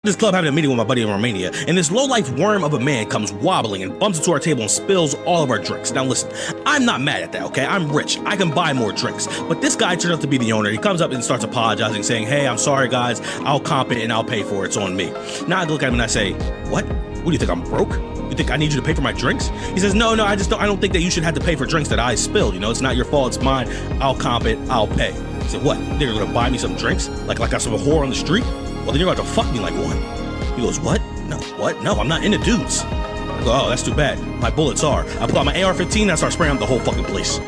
This club having a meeting with my buddy in Romania, and this low-life worm of a man comes wobbling and bumps into our table and spills all of our drinks. Now listen, I'm not mad at that, okay? I'm rich. I can buy more drinks. But this guy turns out to be the owner. He comes up and starts apologizing, saying, hey, I'm sorry, guys. I'll comp it and I'll pay for it. It's on me. Now I look at him and I say, what? What do you think, I'm broke? You think I need you to pay for my drinks? He says, no, I don't think that you should have to pay for drinks that I spilled. You know, it's not your fault, it's mine. I'll comp it, I'll pay. I said, what? They're gonna buy me some drinks? Like I'm some whore on the street? Well, then you're going to fuck me like one. He goes, what? No, what? No, I'm not into dudes. I go, oh, that's too bad. My bullets are. I pull out my AR-15 and I start spraying on the whole fucking place.